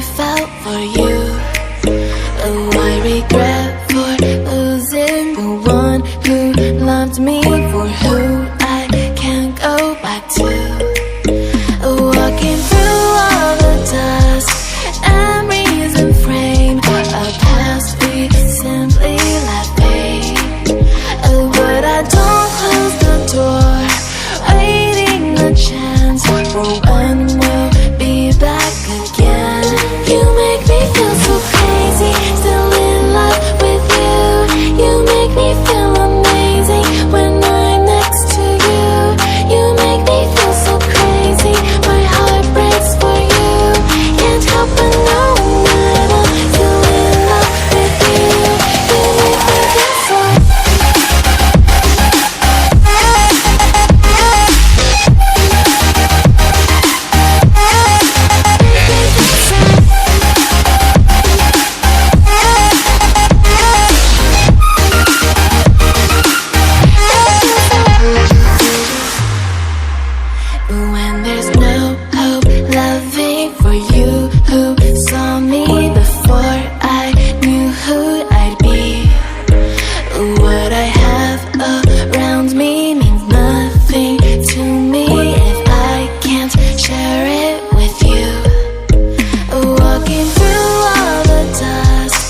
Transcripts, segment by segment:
I felt for you. Oh, I regret for losing the one who loved me, for who I can't go back to. Walking through all the dust, memories and frame, a past we simply let fade. Oh, but I don't close the door, waiting a chance for when we'll be back again. You make me feel so crazy, still in love with you. You make me feel amazing when I'm next to you. You make me feel so crazy, my heart breaks for you. Can't help but know that I'm still in love with you. You make me feel so. When there's no hope, loving for you who saw me before I knew who I'd be. What I have around me means nothing to me if I can't share it with you. Walking through all the dust,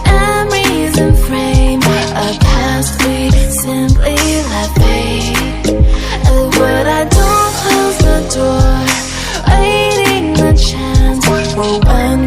memories and frame, a past we simply let fade. But I don't close the door, waiting a chance for when